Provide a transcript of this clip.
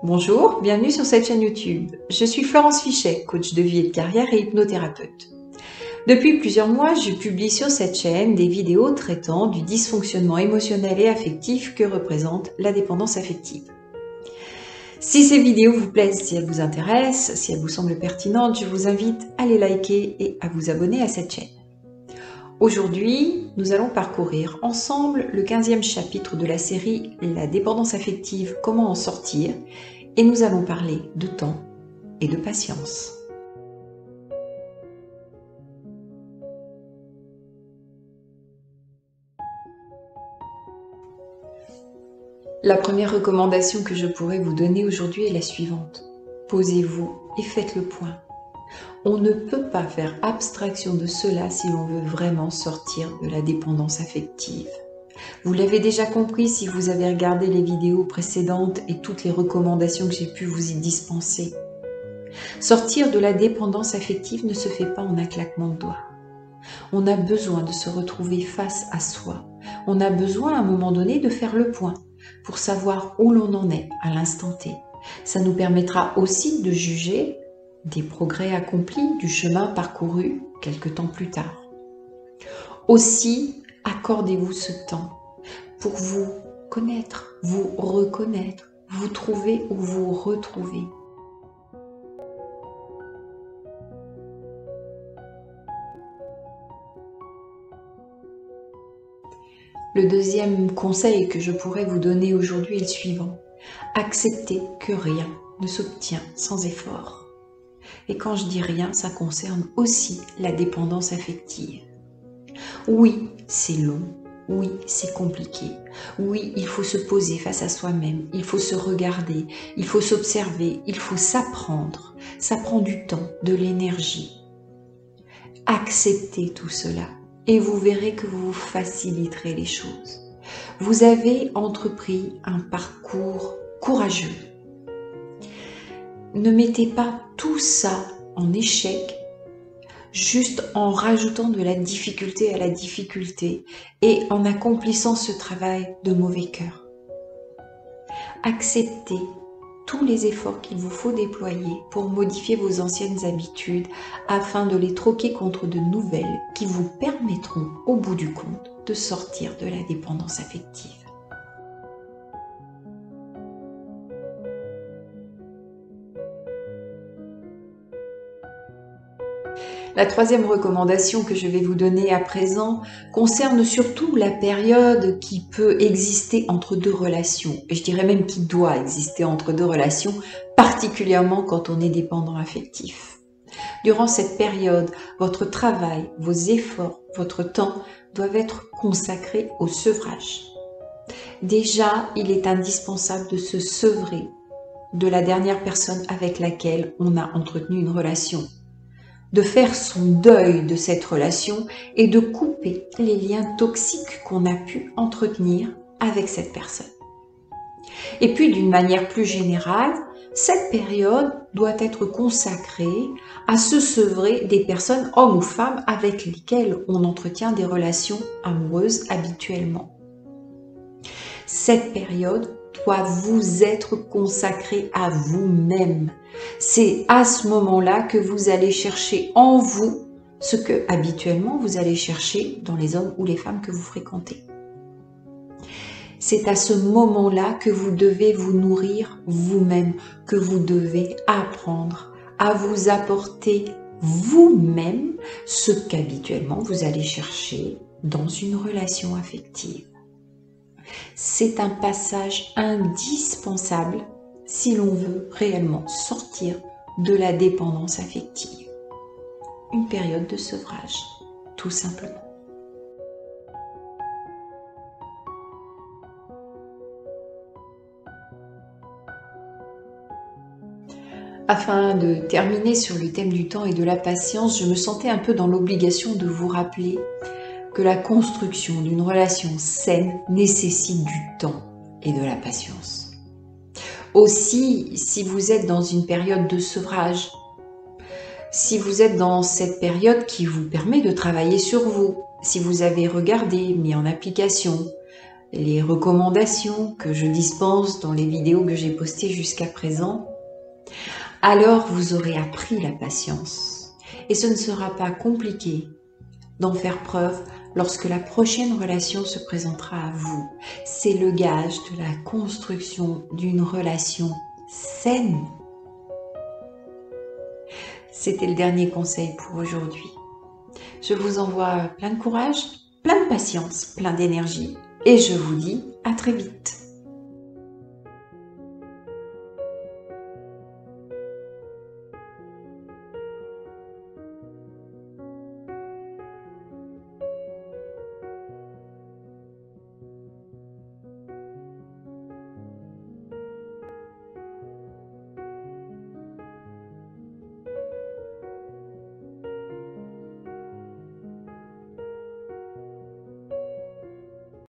Bonjour, bienvenue sur cette chaîne YouTube. Je suis Florence Fichet, coach de vie et de carrière et hypnothérapeute. Depuis plusieurs mois, je publie sur cette chaîne des vidéos traitant du dysfonctionnement émotionnel et affectif que représente la dépendance affective. Si ces vidéos vous plaisent, si elles vous intéressent, si elles vous semblent pertinentes, je vous invite à les liker et à vous abonner à cette chaîne. Aujourd'hui, nous allons parcourir ensemble le 15e chapitre de la série La dépendance affective, comment en sortir, et nous allons parler de temps et de patience. La première recommandation que je pourrais vous donner aujourd'hui est la suivante. Posez-vous et faites le point. On ne peut pas faire abstraction de cela si l'on veut vraiment sortir de la dépendance affective. Vous l'avez déjà compris si vous avez regardé les vidéos précédentes et toutes les recommandations que j'ai pu vous y dispenser. Sortir de la dépendance affective ne se fait pas en un claquement de doigts. On a besoin de se retrouver face à soi. On a besoin à un moment donné de faire le point pour savoir où l'on en est à l'instant T. Ça nous permettra aussi de juger des progrès accomplis, du chemin parcouru quelque temps plus tard. Aussi, accordez-vous ce temps pour vous connaître, vous reconnaître, vous trouver ou vous retrouver. Le deuxième conseil que je pourrais vous donner aujourd'hui est le suivant. Acceptez que rien ne s'obtient sans effort. Et quand je dis rien, ça concerne aussi la dépendance affective. Oui, c'est long. Oui, c'est compliqué. Oui, il faut se poser face à soi-même. Il faut se regarder. Il faut s'observer. Il faut s'apprendre. Ça prend du temps, de l'énergie. Acceptez tout cela et vous verrez que vous faciliterez les choses. Vous avez entrepris un parcours courageux. Ne mettez pas tout ça en échec juste en rajoutant de la difficulté à la difficulté et en accomplissant ce travail de mauvais cœur. Acceptez tous les efforts qu'il vous faut déployer pour modifier vos anciennes habitudes afin de les troquer contre de nouvelles qui vous permettront au bout du compte de sortir de la dépendance affective. La troisième recommandation que je vais vous donner à présent concerne surtout la période qui peut exister entre deux relations. Et je dirais même qui doit exister entre deux relations, particulièrement quand on est dépendant affectif. Durant cette période, votre travail, vos efforts, votre temps doivent être consacrés au sevrage. Déjà, il est indispensable de se sevrer de la dernière personne avec laquelle on a entretenu une relation, de faire son deuil de cette relation et de couper les liens toxiques qu'on a pu entretenir avec cette personne. Et puis, d'une manière plus générale, cette période doit être consacrée à se sevrer des personnes, hommes ou femmes, avec lesquelles on entretient des relations amoureuses habituellement. Cette période doit vous être consacrée à vous-même. C'est à ce moment-là que vous allez chercher en vous ce que habituellement vous allez chercher dans les hommes ou les femmes que vous fréquentez. C'est à ce moment-là que vous devez vous nourrir vous-même, que vous devez apprendre à vous apporter vous-même ce qu'habituellement vous allez chercher dans une relation affective. C'est un passage indispensable si l'on veut réellement sortir de la dépendance affective. Une période de sevrage, tout simplement. Afin de terminer sur le thème du temps et de la patience, je me sentais un peu dans l'obligation de vous rappeler que la construction d'une relation saine nécessite du temps et de la patience. Aussi, si vous êtes dans une période de sevrage, si vous êtes dans cette période qui vous permet de travailler sur vous, si vous avez regardé, mis en application les recommandations que je dispense dans les vidéos que j'ai postées jusqu'à présent, alors vous aurez appris la patience. Et ce ne sera pas compliqué d'en faire preuve lorsque la prochaine relation se présentera à vous. C'est le gage de la construction d'une relation saine. C'était le dernier conseil pour aujourd'hui. Je vous envoie plein de courage, plein de patience, plein d'énergie et je vous dis à très vite.